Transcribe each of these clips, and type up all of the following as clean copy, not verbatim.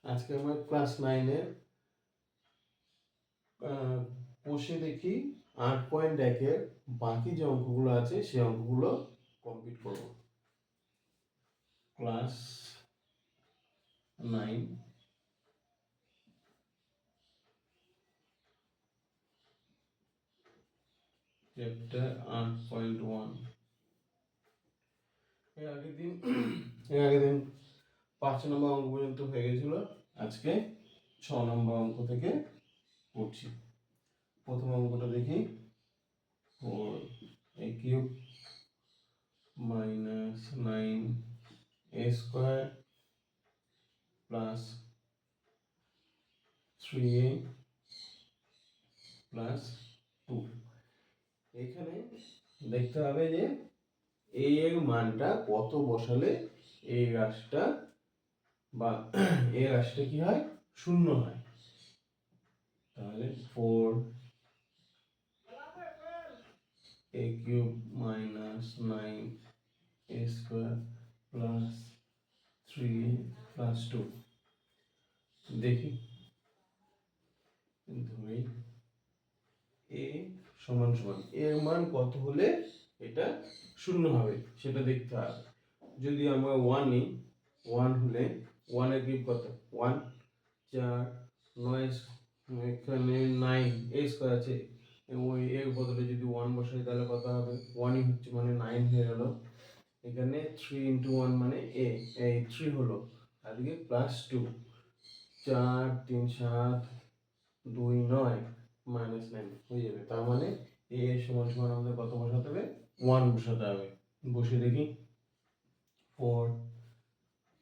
আজকে আমরা ক্লাস 9-এর কোষে দেখি 8.1-এর বাকি যে অঙ্কগুলো আছে সেই অঙ্কগুলো কমপ্লিট করব। Class 9 chapter 8.1। এর আগের দিন 5 নম্বর অঙ্ক পর্যন্ত হয়ে গেছিল। আজকে 6 নম্বর অঙ্ক থেকে করছি। প্রথম অঙ্কটা দেখি, 4a cube minus 9a square plus 3a plus 2। এখানে দেখতে হবে যে a এর মানটা কত বসালে এই রাশিটা বা এই রাশিটা কি হয়, শূন্য হয়। তাহলে 4a cube minus 9a square plus 3a plus 2। দেখি ধরি a সমান সমান এর মান কত হলে এটা শূন্য হবে সেটা দেখতে হবে। যদি আমরা 1 নিই, 1 হলে 1 এর কিউব কত, 1 4 9, এখানে 9 a স্কয়ার আছে, ওই এর বদলে যদি 1 বসাই তাহলে কত হবে, 1 ই হচ্ছে মানে 9 হয়ে গেল। এখানে 3 × 1 মানে a, এই 3 হলো, আর এদিকে প্লাস 2, 4 3 7 2 9 মাইনাস 9 হয়ে যাবে। তার মানে a এর সমান সমান আমাদের কত বসাতে হবে, 1 বসাতে হবে। বসে দেখি, 4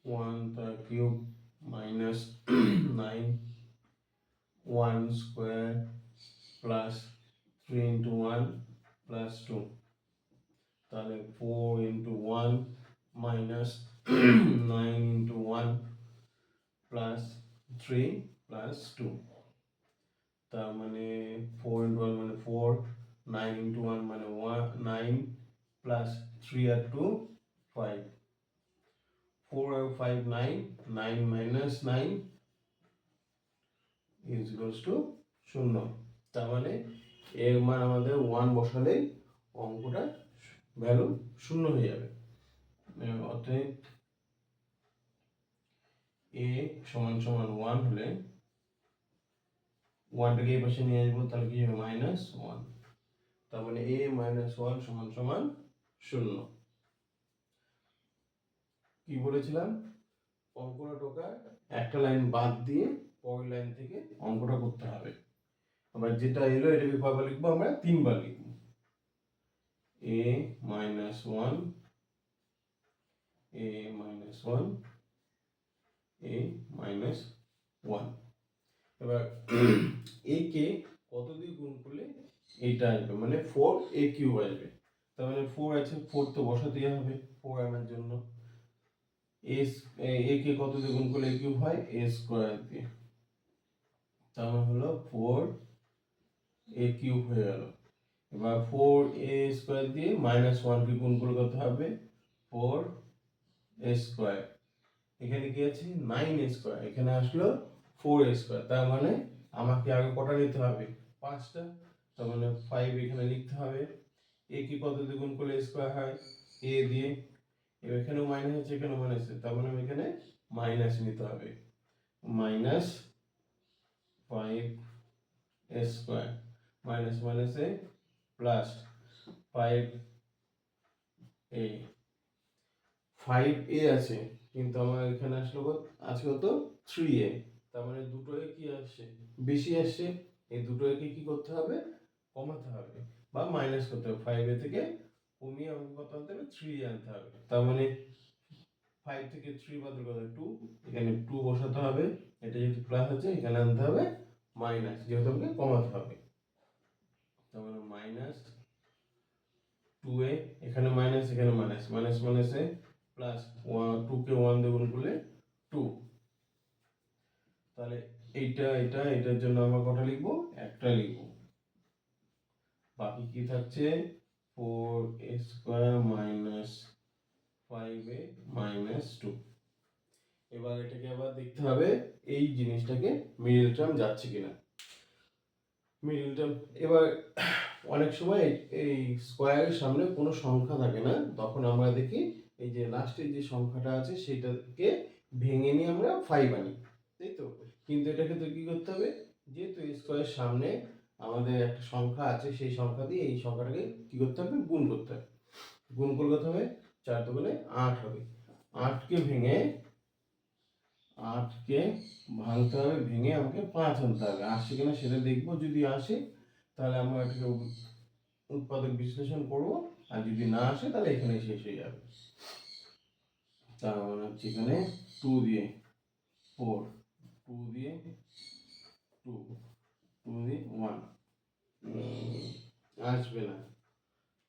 1 তার cube minus 9 1 square plus 3 × 1 plus 2। তাহলে 4 × 1 মাইনাস 9 × 1 প্লাস 3 প্লাস 2। তার মানে 4 × 1 মানে 4, 9 × 1 মানে 9 প্লাস 3 আর 2 5, 4 আর 5 9, 9 মাইনাস 9 ইজ ইকুয়ালস টু 0। তার মানে এর মান আমাদের 1 বসালেই অঙ্কটা ভ্যালু 0 হয়ে যাবে। অতএব a সমান সমান 1 হলে 1টাকে এই পাশে নিয়ে আসবো, তাহলে কি হবে, -1। তার মানে a - 1 সমান সমান 0। কি বলেছিলাম, অঙ্কটা টোকা একটা লাইন বাদ দিয়ে পরের লাইন থেকে অঙ্কটা করতে হবে। আবার যেটা এলো এটাকে কয়বার লিখবো, আমরা 3 বার লিখবো। a - 1 a - 1 a - 1। এবার a কে কত দিয়ে গুণ করলে এইটা আসবে, মানে 4a কিউব আসবে। তার মানে 4 আছে, 4 তো বসাতেই হবে 4 আনার জন্য। a কে কত দিয়ে গুণ করলে a কিউব হয়, a স্কয়ার দিয়ে। তার মানে হলো 4a কিউব হয়ে গেল। এবার 4a স্কয়ার দিয়ে -1 কে গুণ করলে কত হবে, 4a স্কয়ার। এখানে কি আছে, 9a স্কয়ার, এখানে আসলো 4a স্কয়ার। তার মানে আমাকে আগে কটা নিতে হবে, 5টা। তার মানে 5 এখানে লিখতে হবে। a কি কত দিয়ে গুণ করলে স্কয়ার হয়, a দিয়ে। এখানেও মাইনাস আছে, এখানেও মাইনাস আছে, তার মানে এখানে মাইনাস নিতে হবে। -5a স্কয়ার মাইনাস মাইনাসে প্লাস 5a। 5a আছে, কিন্তু আমার এখানে আসলো আছে কত, 3a। তার মানে দুটো এ কি আসছে, বেশি আসছে। এই দুটো একে কি করতে হবে, কমাতে হবে বা মাইনাস করতে হবে। 5a থেকে কমিয়ে আমাকে কত আনতে হবে, 3 আনতে হবে। তার মানে 5 থেকে 3 বাদ দিলে কত, 2। এখানে 2 বসাতে হবে, এটা যেহেতু প্লাস আছে এখানে আনতে হবে মাইনাস, যেহেতু আমাকে কমাতে হবে। তার মানে -2a, এখানে মাইনাস এখানে মাইনাস, মাইনাস মাইনাসে প্লাস 2 কে 1 দিয়ে গুণ করলে 2। তাহলে এটার জন্য আমরা কটা লিখবো, একটা লিখবো। বাকি কি থাকছে, 4a square minus 5a minus 2। এবার এটাকে আবার দেখতে হবে এই জিনিসটাকে মিডল টার্ম যাচ্ছে কিনা। মিডল টার্ম এবার অনেক সময় এই স্কোয়ারের সামনে কোনো সংখ্যা থাকে না, তখন আমরা দেখি এই যে লাস্টের যে সংখ্যাটা আছে সেটাকে ভেঙে নিয়ে আমরা 5 আনি, তাই তো। কিন্তু এটা ক্ষেত্রে কি করতে হবে, যেহেতু স্কোয়ারের সামনে আমাদের একটা সংখ্যা আছে, সেই সংখ্যা দিয়ে এই সংখ্যাটাকে কি করতে হবে, গুণ করতে হবে। গুণ করলে কত হবে, 4 দুগুণে 8 হবে। 8কে ভাঙতে হবে, ভেঙে আমাকে 5 আনতে হবে। আসছে কিনা সেটা দেখবো, যদি আসে তাহলে আমরা এটাকে উৎপাদক বিশ্লেষণ করব, আর যদি না আসে তাহলে এখানে শেষ হয়ে যাবে। তার মানে হচ্ছে এখানে 2 দিয়ে 4, 2 দিয়ে 2, 2 দিয়ে 1 আসবে না।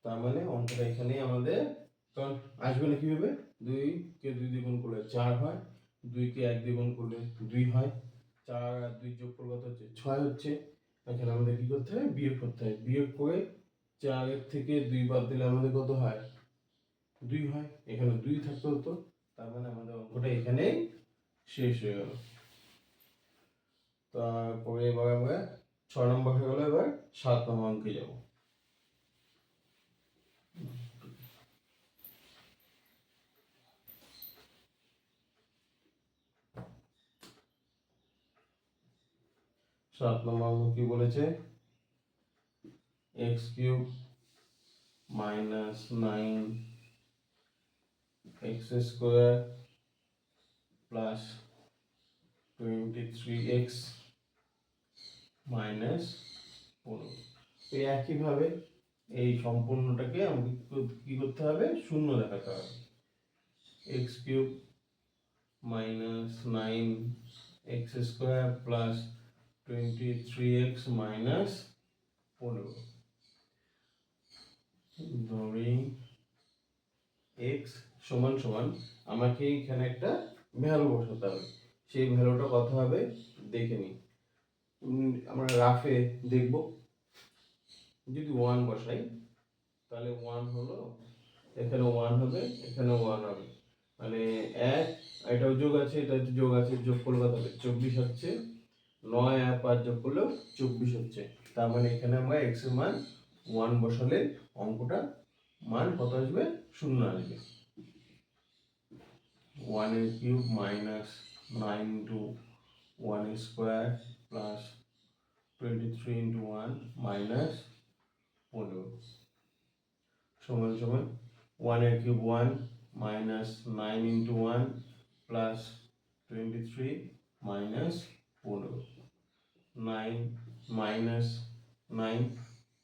তার মানে অঙ্কটা এখানেই আমাদের, কারণ আসবে না কিভাবে, 2 কে 2 দিয়ে গুণ করলে 4 হয়, 2 কে 1 দিয়ে গুণ করলে 2 হয়, 4 আর 2 যোগ করলে কত হচ্ছে, 6 হচ্ছে। এখানে আমাদের কি করতে হবে, বিয়োগ করতে হবে। বিয়োগ করে 4 এর থেকে 2 বাদ দিলে আমাদের কত হয়, 2 হয়। এখানে 2 থাকতে হতো, তার মানে আমাদের অঙ্কটা এখানেই শেষ হয়ে গেল। তারপরে এবার আমরা 6 নম্বর হয়ে গেল, এবার 7 নম্বর অঙ্কে যাব। সাত নম্বর অঙ্ক কি বলেছে, x cube minus 9 x square plus 23x minus 15। তো একইভাবে এই সম্পূর্ণটাকে আমাকে কি করতে হবে, শূন্য দেখাতে হবে। X cube minus 9 x square plus 23x minus 15, ধরি x সমান সমান আমাকে এখানে একটা ভ্যালু বসাতে হবে। সেই ভ্যালুটা কত হবে দেখে নিই। আমরা রাফে দেখব, যদি 1 বসাই তাহলে 1 হলো, এখানে 1 হবে, এখানে 1 হবে, মানে 1, এটাও যোগ আছে, এটা যোগ আছে, যোগ করলে কত হবে 24 হচ্ছে। 9 আর 5 যোগ করলেও 24 হচ্ছে। তার মানে এখানে আমরা x এর মান 1 বসালে অঙ্কটা মান কত আসবে, 0 আসবে। 1 এর cube minus 9 into 1 square plus 23 into 1 minus 15 সমান সমান 1 এর cube 1 minus 9 into 1 plus 23 minus 15, 9 minus 9,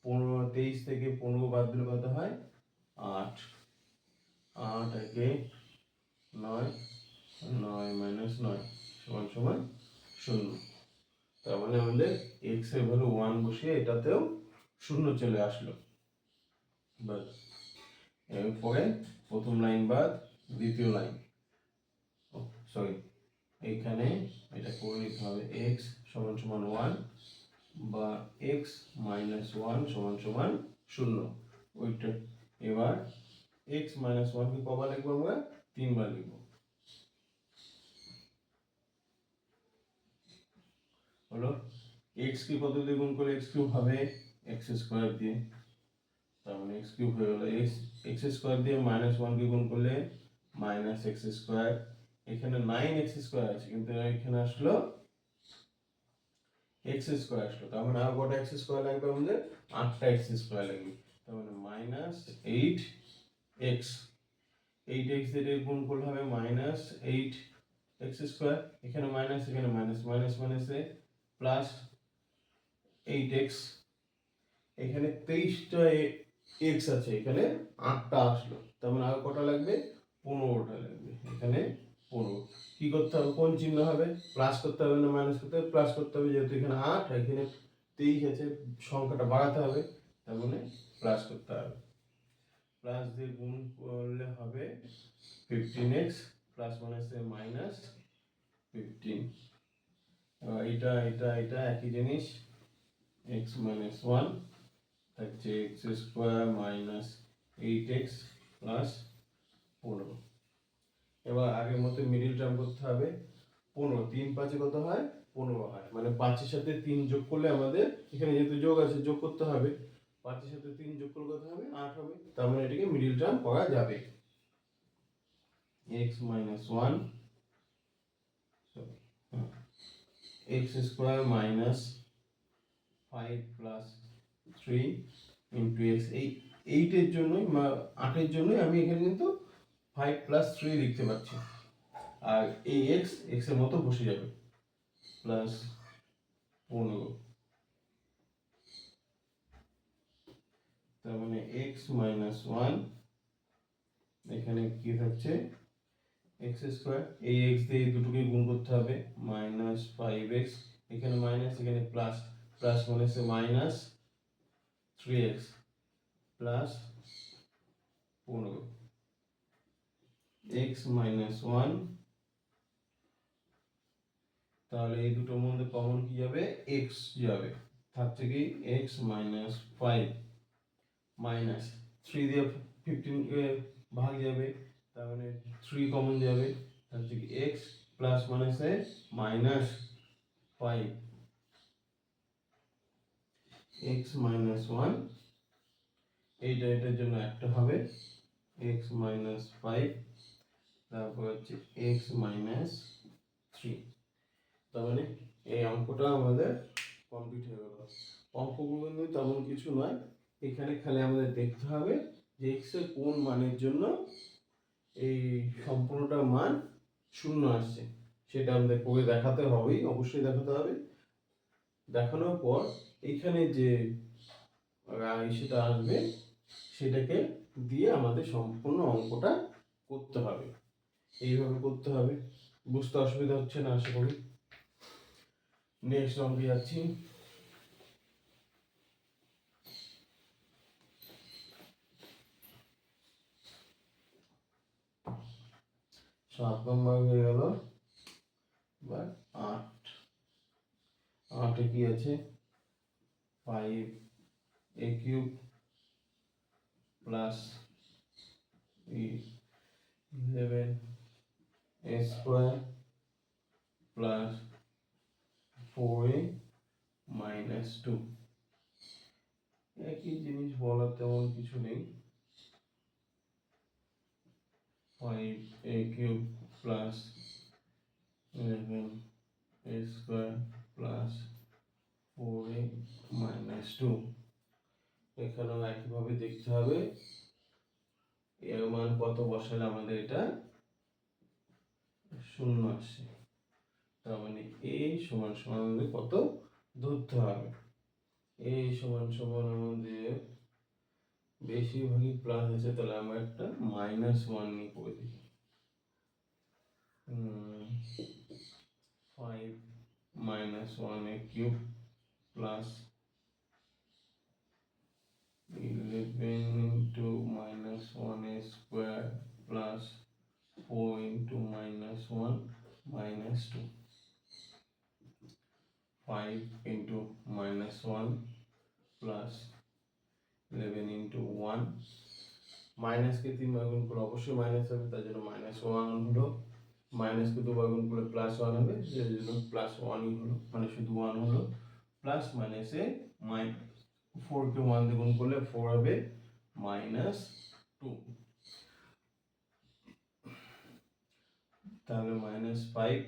23 থেকে 15 বাদ দিলে কত হয়, 8, 8 একে 9, 9 মাইনাস 9 সমান সমান 0। তার মানে আমাদের x এর ভ্যালু 1 বসিয়ে এটাতেও 0 চলে আসলো। বাস, এরপরে প্রথম লাইন বাদ দ্বিতীয় লাইন, সরি এখানে এটা করে নিতে হবে, x সমান সমান 1 বা x মাইনাস 1 সমান সমান 0, ওইটা। এবার x মাইনাস 1 কে কবার লিখবো, আমরা 3 বার লিখবো। হলো, x কে কত দিয়ে গুণ করলে x কিউব হবে, x স্কয়ার দিয়ে, তার মানে x কিউব হয়ে গেল। x স্কয়ার দিয়ে মাইনাস 1 কে গুণ করলে মাইনাস x স্কয়ার, এখানে 9x স্কয়ার আছে কিন্তু এখানে আসলো x স্কয়ার আসলো, তার মানে আর কত x স্কয়ার লাগবে আমাদের, 8টা x স্কয়ার লাগবে। তার মানে মাইনাস 8x, 8x দিয়ে গুণ করলে হবে মাইনাস 8x স্কয়ার, এখানে মাইনাস, এখানে মাইনাস, মাইনাস মাইনাসে প্লাস 8x, এখানে 23টা x আছে, এখানে 8টা আসলো, তার মানে আর কটা লাগবে, 15টা লাগবে। এখানে 15 কি করতে হবে, কোন চিহ্ন হবে, প্লাস করতে হবে না মাইনাস করতে হবে, প্লাস করতে হবে, যেহেতু এখানে 8 এখানে 23 আছে, সংখ্যাটা বাড়াতে হবে, তার মানে প্লাস করতে হবে। প্লাস দিয়ে গুণ করলে হবে 15x প্লাস মাইনাসে মাইনাস 15, এটা এটা এটা একই জিনিস, x মাইনাস 1 থাকছে x square minus 8x plus 15, এবার আগের মতো মিডিল টার্ম করতে হবে। 15, 3 5 কত হয়? 15 হয়। মানে 5 এর সাথে 3 যোগ করলে আমাদের এখানে যেহেতু যোগ আছে যোগ করতে হবে, 5 এর সাথে 3 যোগ করলে কত হবে? 8 হবে। তার মানে এটাকে মিডিল টার্ম করা যাবে। x minus 1 x square minus 5 plus 3 into x, এই 8 এর জন্যই 8 এর জন্যই আমি এখানে কিন্তু 5 plus 3 লিখতে পারছি। আর এই x এর মতো বসে যাবে, প্লাস 15। তার মানে x minus 1 এখানে কি থাকছে? x স্কয়ার, এই x দিয়ে এই দুটোকে গুণ করতে হবে, মাইনাস 5x, এখানে মাইনাস এখানে প্লাস, প্লাস মানে হচ্ছে minus 3x plus 15। x minus 1, তাহলে এই দুটোর মধ্যে কমন কি যাবে? x যাবে, থাকছে কি x minus 5 মাইনাস 3 দিয়ে 15 ভাগ যাবে, তার মানে 3 কমন যাবে, থাকছে কি x প্লাস মানে সে মাইনাস 5, x minus 1, এইটা এটার জন্য একটা হবে, x minus 5, তারপর হচ্ছে x minus 3। তার মানে এই অঙ্কটা আমাদের কমপ্লিট হয়ে গেল। অঙ্কগুলো কিন্তু তেমন কিছু নয়, এখানে খালি আমাদের দেখতে হবে যে x এর কোন মানের জন্য এই সম্পূর্ণটা মান শূন্য আসছে, সেটা আমাদের করে দেখাতে হবেই, অবশ্যই দেখাতে হবে। দেখানোর পর এখানে যে সেটা আসবে সেটাকে দিয়ে আমাদের সম্পূর্ণ অঙ্কটা করতে হবে। এইভাবে করতে হবে। বুঝতে অসুবিধা হচ্ছে না আশা করি। নেক্সট অঙ্কে যাচ্ছি। সাত নম্বর হয়ে গেল। এবার 8, 8 কি আছে? 5a cube plus 11a square plus 4a minus 2। একই জিনিস বলার তেমন কিছু নেই। 5a cube plus 11a square plus 4a minus 2। এখানেও একইভাবে দেখতে হবে এর মান কত বসালে আমাদের এটা শূন্য আসে। তার মানে a সমান সমান আমাদের কত ধরতে হবে? a সমান সমান আমাদের বেশিরভাগই প্লাস আছে, তাহলে আমরা একটা -1 নিয়ে করে দিই। 5 -1 a cube plus 11 into -1 a square plus 4 into -1 minus 2, 5 into -1 plus 11 into 1, minus কে 3 বার গুণ করলে অবশ্যই মাইনাস হবে, তার জন্য -1 হলো, মাইনাস কে 2 বার গুণ করলে +1 হবে, এর জন্য +1ই হলো, মানে শুধু 1 হলো। প্লাস মাইনাসে 4 কে 1 দিয়ে গুণ করলে 4 হবে, -2, তাহলে -5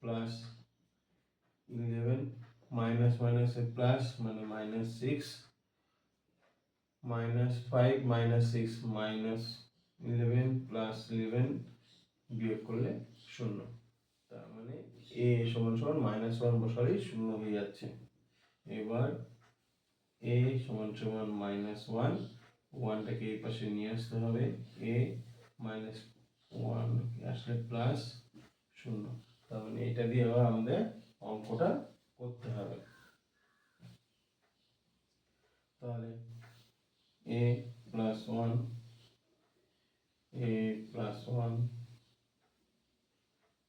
প্লাস 11, মাইনাস মাইনাসে প্লাস মানে -6, -5 -6 -11 প্লাস 11 বিয়োগ করলে 0। তার মানে a সমান সমান -1 বসালেই 0 হয়ে যাচ্ছে। এবার a সমান সমান -1, 1টাকে এই পাশে নিয়ে আসতে হবে, a -1 আসলে প্লাস 0। তার মানে এটা দিয়ে আবার আমাদের অঙ্কটা করতে হবে। তাহলে a plus 1, a plus 1,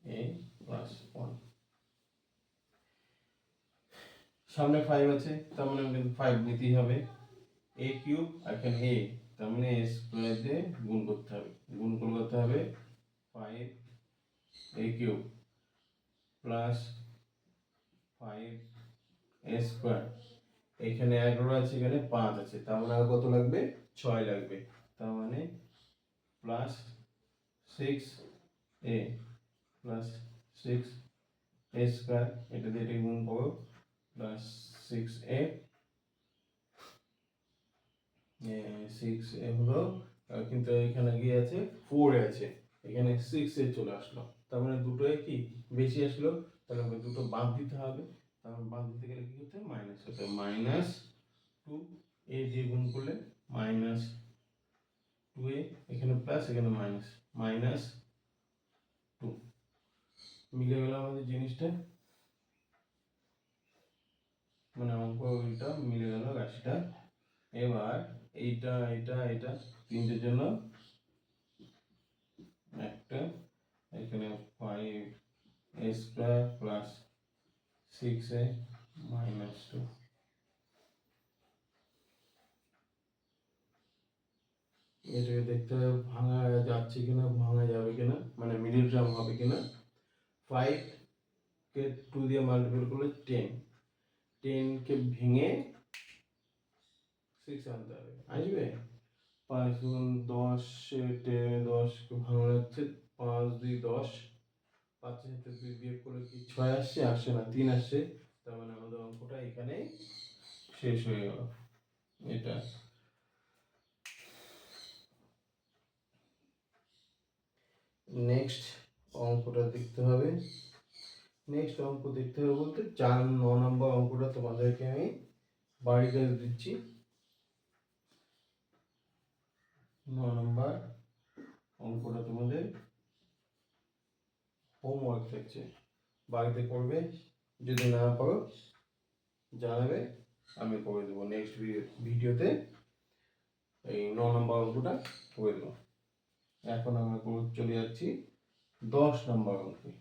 a plus 1, সামনে 5 আছে, তার মানে আমাদের 5 নিতেই হবে। a কিউব আর এখানে a, তার মানে এ স্কোয়ার দিয়ে গুণ করতে হবে, গুণ করতে হবে 5 এ কিউব প্লাস 5 এ স্কোয়ার। এখানে 11 আছে, এখানে 5 আছে, তার মানে আর কত লাগবে? 6 লাগবে। তার মানে প্লাস 6 এ প্লাস 6 এ স্কোয়ার, এটা দিয়ে এটা গুণ করো, প্লাস 6 এ 6 এ হলো, কিন্তু এখানে কি আছে? 4 এ আছে, এখানে 6 এ চলে আসলো, তার মানে দুটোই কি বেশি আসলো, তাহলে আমাকে দুটো বাদ দিতে হবে। তাহলে বাদ দিতে গেলে কি করতে হবে? মাইনাস করতে হবে। মাইনাস 2 এ দিয়ে গুণ করলে মাইনাস 2 এ, এখানে প্লাস এখানে মাইনাস, মাইনাস 2 মিলে গেল আমাদের জিনিসটা, মানে অঙ্কটা মিলে গেল রাশিটা। এবার এইটা এটা এটা তিনটের জন্য একটা, এখানে 5 এ স্কোয়ার প্লাস 6 এ মাইনাস 2, এটাকে দেখতে হবে ভাঙা যাচ্ছে কিনা, ভাঙা যাবে কিনা, মানে মিডিল টার্ম হবে কিনা। 5 কে 2 দিয়ে মাল্টিপ্লাই করলে 10, 10 কে ভেঙে 6 আনতে হবে, আসবে? 5 গুণ 10, 10 কে ভাঙানো হচ্ছে 5 2 10, 5 এর সাথে 2 বিয়োগ করলে কি 6 আসছে? আসছে না, 3 আসছে, তার মানে আমাদের অঙ্কটা এখানে শেষ হয়ে গেল। এটা নেক্সট অঙ্কটা দেখতে হবে। নেক্সট অঙ্ক দেখতে হবে বলতে 9 নম্বর অঙ্কটা তোমাদেরকে আমি বাড়ি কাজ দিচ্ছি। 9 নম্বর অঙ্কটা তোমাদের হোমওয়ার্ক থাকছে, বাড়িতে করবে, যদি না পারো জানাবে, আমি করে দেবো নেক্সট ভিডিওতে, এই 9 নম্বর অঙ্কটা করে দেবো। এখন আমরা চলে যাচ্ছি 10 নম্বর অঙ্কে।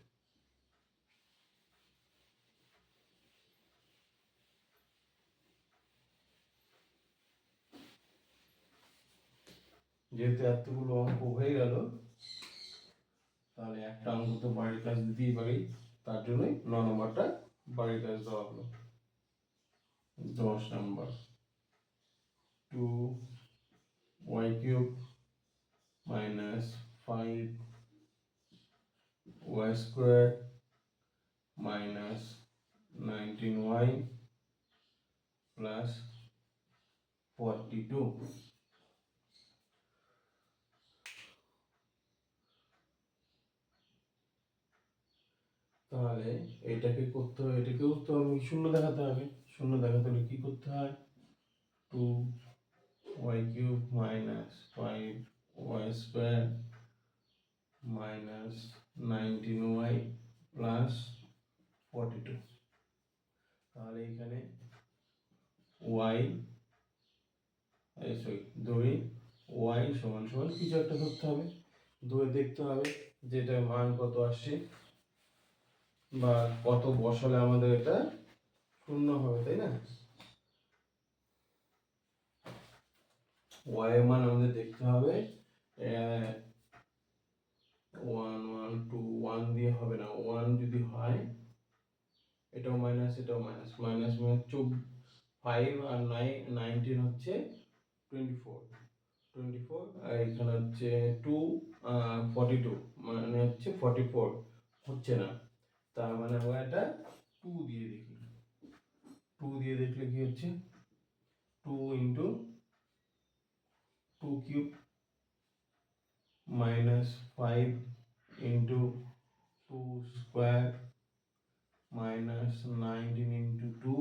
যেহেতু এতগুলো অঙ্ক হয়ে গেল, তাহলে একটা অঙ্ক তো বাড়ির কাজ দিতেই পারি, তার জন্যই 9 নম্বরটা বাড়ির কাজ দেওয়া হলো। 10 নম্বর 2y cube minus 5y square minus 19y plus 42। তাহলে এটাকে করতে হবে, এটাকেও তো আমি শূন্য দেখাতে হবে, শূন্য দেখাতে হলে কি করতে হয়? 2y cube minus 5y square minus 19y plus 42। তাহলে এখানে y ধরি y সমান সমান কিছু একটা ধরতে হবে, ধরে দেখতে হবে যেটা মান কত আসছে বা কত বসালে আমাদের এটা শূন্য হবে, তাই না? y এর মান আমাদের দেখতে হবে 1 1 2, 1 দিয়ে হবে না, 1 যদি হয় এটাও মাইনাস এটাও মাইনাস, মাইনাস মানে 5 আর 9 19 হচ্ছে 24, 24 আর এখানে হচ্ছে 2 42 মানে হচ্ছে 44 হচ্ছে না, তার মানে আমরা এটা 2 দিয়ে দেখি। 2 দিয়ে দেখলে কি হচ্ছে? 2 into 2 cube minus 5 into 2 square minus 19 into 2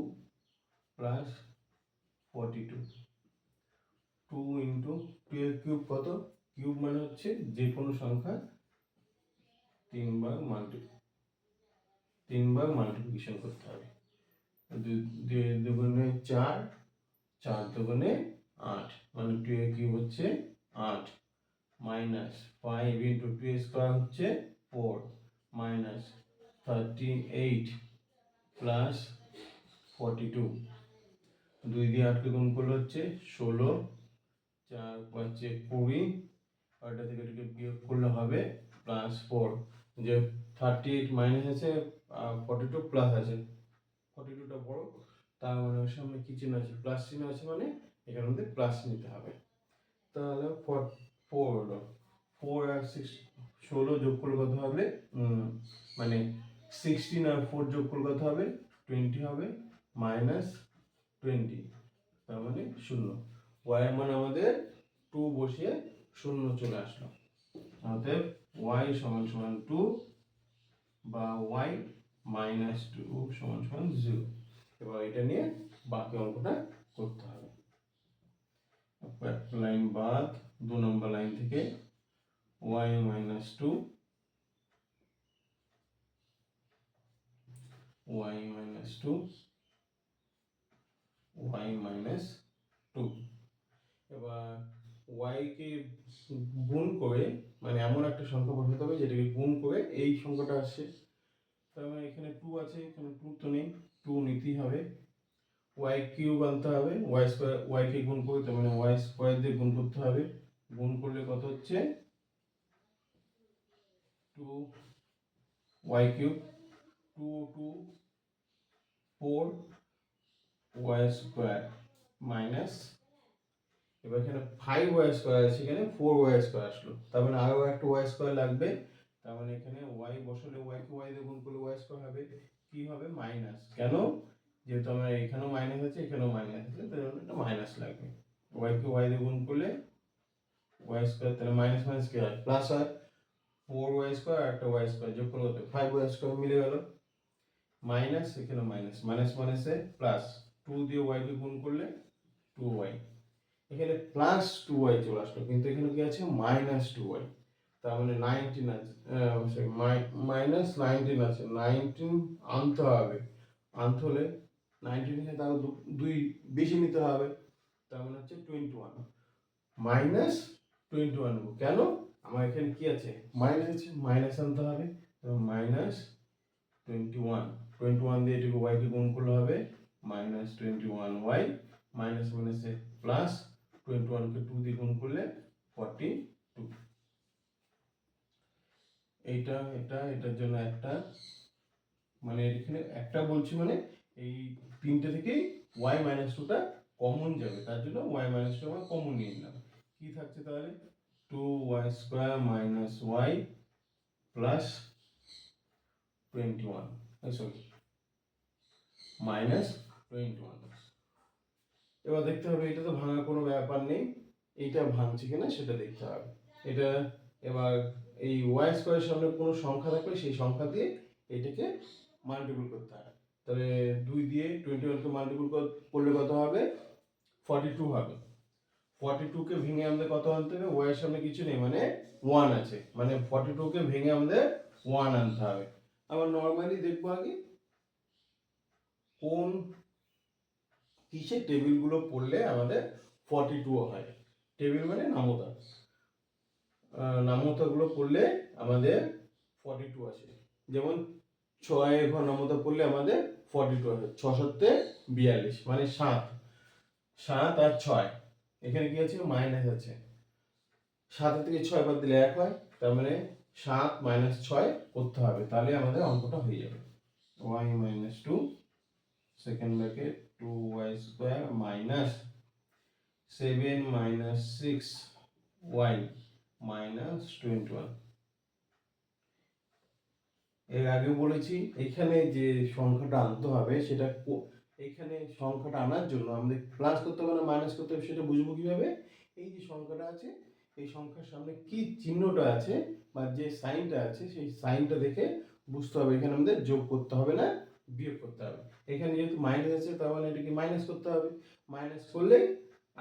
plus 42। 2 into 2 এর কিউব কত? কিউব মানে হচ্ছে যে কোনো সংখ্যা 3 বার মাল্টিপ্লিকেশন করতে হবে। 2 দুগুণে 4, 4 দুগুণে 8, মানে 2 এর কিউব হচ্ছে 8 মাইনাস 5 ইন্টু 2 স্কোয়ার হচ্ছে 4 মাইনাস 38 প্লাস 42। 2 দিয়ে 8 কে গুণ করলে হচ্ছে 16, 4 5 20, আর এটা থেকে এটাকে বিয়োগ করলে হবে +4, যে 38 মাইনাস আছে 42 প্লাস আছে, 42টা বড়, তার মানে ওর সামনে কি চিহ্ন আছে, প্লাস চিহ্ন আছে, মানে এখানে মধ্যে প্লাস নিতে হবে। তাহলে 4 হলো, 4 আর 6 16 যোগ করলে কত হবে, মানে 16 আর 4 যোগ করলে কত হবে, 20 হবে, -20, তার মানে 0। y এর মান আমাদের 2 বসিয়ে 0 চলে আসলো। অতএব y = 2 বা y - 2 = 0। এবার এটা নিয়ে বাকি অঙ্কটা করতে হবে। একটা লাইন বাদ, 2 নম্বর লাইন থেকে y - 2, y - 2, y - 2। এবার y কে গুণ করে, মানে এমন একটা সংখ্যা বসাতে হবে যেটাকে গুণ করে এই সংখ্যাটা আসছে। তার মানে এখানে 2 আছে, এখানে 2 তো নেই, 2 নিতেই হবে। y কিউব আনতে হবে, y স্কয়ার, y কে গুণ করে, তার মানে y স্কয়ার দিয়ে গুণ করতে হবে। গুণ করলে কত হচ্ছে, 2y cube, 2 2 4 y square minus, এবার এখানে 5y স্কয়ার আছে, এখানে 4y স্কয়ার আসলো, তার মানে আরো একটা y স্কয়ার লাগবে। তার মানে এখানে y বসালে y কে y দিয়ে গুণ করলে y স্কয়ার হবে, কি হবে, মাইনাস। কেন, যেহেতু আমরা এখানেও মাইনাস আছে, এখানেও মাইনাস আছে, তার জন্য একটা মাইনাস লাগবে। y কে y দিয়ে গুণ করলে y স্কয়ার, তাহলে মাইনাস মাইনাস কি হয়, প্লাস হয়। 4y স্কয়ার আর একটা y স্কয়ার যোগ করলে 5y স্কয়ার মিলে গেল, মাইনাস, এখানে মাইনাস, মাইনাস মাইনাসে প্লাস, 2 দিয়ে y কে গুণ করলে 2y, এখানে প্লাস 2y চলে আসলো, কিন্তু এখানে কি আছে, -2y, তার মানে 19 আছে, সরি -19 আছে, 19 আনতে হবে, আনতে হলে 19 থেকে তাও 2 বেশি নিতে হবে, তার মানে হচ্ছে 21, -21 নেব। কেন, আমার এখানে কি আছে, মাইনাস আছে, মাইনাস আনতে হবে, -21, 21 দিয়ে এটাকে y কে গুণ করলে হবে -21y, মাইনাস মাইনাসে প্লাস, 21 কে 2 দিয়ে গুণ করলে 42। এইটা এটার জন্য একটা, মানে এখানে একটা বলছি, মানে এই তিনটে থেকেই y - 2টা কমন যাবে, তার জন্য y - 2 আমরা কমন নিয়ে নিলাম। কি থাকছে তাহলে, 2y square minus y plus 21, sorry -21। এবার দেখতে হবে, এটা তো ভাঙার কোনো ব্যাপার নেই, এইটা ভাঙছে কিনা সেটা দেখতে হবে। এটা এবার এই y স্কয়ারের সামনে কোনো সংখ্যা থাকলে সেই সংখ্যা দিয়ে এটাকে মাল্টিপল করতে হবে। তাহলে 2 দিয়ে 21 কে মাল্টিপল করলে কত হবে, 42 হবে। 42 কে ভেঙে আমাদের কত আনতে হবে, y এর সামনে কিছু নেই, মানে 1 আছে, মানে 42 কে ভেঙে আমাদের 1 আনতে হবে। আবার নরমালি দেখবো আগে কোন কিসের টেবিলগুলো পড়লে আমাদের 42 হয়। টেবিল মানে নামতা, নামতাগুলো পড়লে আমাদের 42 আসে। যেমন 6 ঘর নামতা পড়লে আমাদের 42 আসে, 6 7 42, মানে 7, 7 আর 6, এখানে কি আছে, মাইনাস আছে, 7 থেকে 6 বাদ দিলে 1 হয়, তার মানে 7 - 6 করতে হবে, তাহলে আমাদের অঙ্কটা হয়ে যাবে। y - 2 second bracket 2y square minus 7 - 6y -21। এর আগে বলেছি এখানে যে সংখ্যাটা আনতে হবে সেটা, এখানে সংখ্যাটা আনার জন্য আমাদের প্লাস করতে হবে না মাইনাস করতে হবে, সেটা বুঝবো কিভাবে, এই যে সংখ্যাটা আছে এই সংখ্যার সামনে কি চিহ্নটা আছে বা যে সাইনটা আছে সেই সাইনটা দেখে বুঝতে হবে এখানে আমাদের যোগ করতে হবে না বিয়োগ করতে হবে। এখানে যেহেতু মাইনাস আছে তার মানে এটাকে মাইনাস করতে হবে, মাইনাস করলে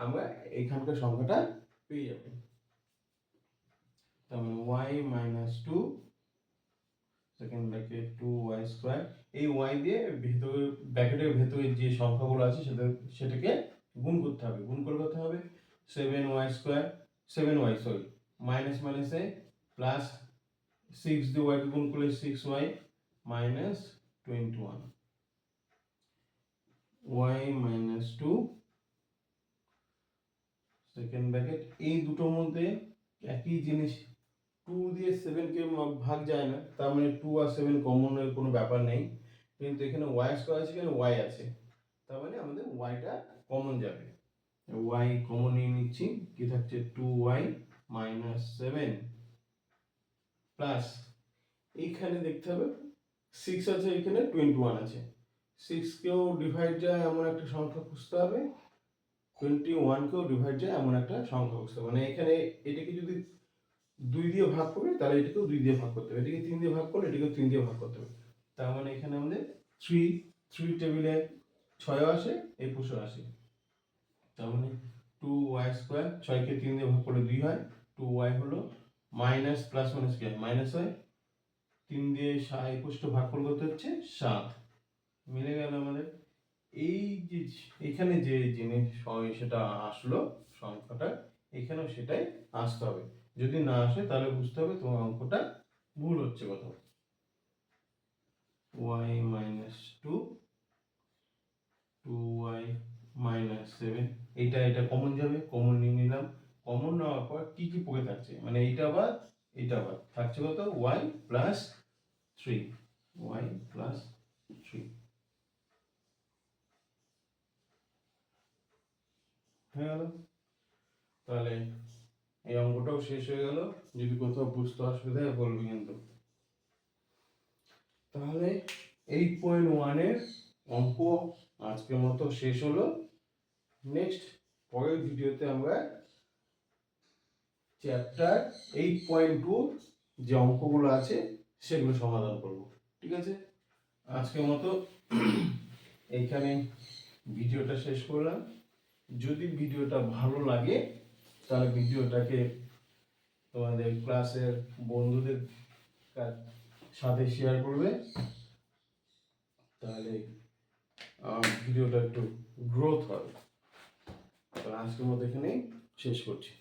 আমরা এখানকার সংখ্যাটা পেয়ে যাব। তার মানে y - 2 second bracket 2y square, এই y দিয়ে ভেতরে ব্র্যাকেটের ভেতরে যে সংখ্যাগুলো আছে সেটাকে গুণ করতে হবে, গুণ করে কত হবে, 7y square, 7y sorry, minus মাইনাসে প্লাস, 6 দিয়ে y কে গুণ করলে 6y -21, y - 2 সেকেন্ড ব্র্যাকেট, এই দুটোর মধ্যে একই জিনিস, 2 দিয়ে 7কে ভাগ যায় না, তার মানে 2 আর 7 কমনের কোনো ব্যাপার নেই, কিন্তু এখানে ওয়াই স্কোয়ার আছে, এখানে ওয়াই আছে, তার মানে আমাদের ওয়াইটা কমন যাবে। ওয়াই কমন নিয়ে নিচ্ছি, কি থাকছে 2y মাইনাস 7 প্লাস এইখানে দেখতে হবে 6 আছে, এখানে 21 আছে, 6কেও ডিভাইড যায় এমন একটা সংখ্যা খুঁজতে হবে, 21কেও ডিভাইড যায় এমন একটা সংখ্যা খুঁজতে হবে। মানে এখানে এটাকে যদি 2 দিয়ে ভাগ করে তাহলে এটাকেও 2 দিয়ে ভাগ করতে হবে, এটাকে 3 দিয়ে ভাগ করলে এটাকেও 3 দিয়ে ভাগ করতে হবে, তার মানে এখানে আমাদের 3 টেবিলে 6 আসে, 21 আসে, তার মানে 2y স্কোয়ার, 6কে 3 দিয়ে ভাগ করলে 2 হয়, 2y হলো মাইনাস প্লাস মাইনাস কি হয় মাইনাস হয়, 3 দিয়ে 21টা ভাগ করলে কত হচ্ছে 7, মিলে গেল আমাদের। এই যে এখানে যে জিনিস সেটা আসলো সংখ্যাটা, এখানেও সেটাই আসতে হবে, যদি না আসে তাহলে বুঝতে হবে তোমার অঙ্কটা ভুল হচ্ছে কোথাও। y মাইনাস 2, 2y মাইনাস 7, এটা কমন যাবে, কমন নিয়ে নিলাম, কমন নেওয়ার পর কি কি পড়ে থাকছে, মানে এইটা আবার থাকছে কত y প্লাস 3, y প্লাস 3 হয়ে গেল। তাহলে এই অঙ্কটাও শেষ হয়ে গেল, যদি কোথাও বুঝতে অসুবিধা হয় বলবি কিন্তু। তাহলে 8.1 এর অঙ্ক আজকের মতো শেষ হলো। নেক্সট পরের ভিডিওতে আমরা চ্যাপ্টার 8.2 যে অঙ্কগুলো আছে সেগুলো সমাধান করব, ঠিক আছে? আজকের মতো এইখানে ভিডিওটা শেষ করলাম। যদি ভিডিওটা ভালো লাগে তাহলে ভিডিওটাকে তোমাদের ক্লাসের বন্ধুদের সাথে শেয়ার করবে, তাহলে ভিডিওটা একটু গ্রোথ হবে। আজকের মতো এখানেই শেষ করছি।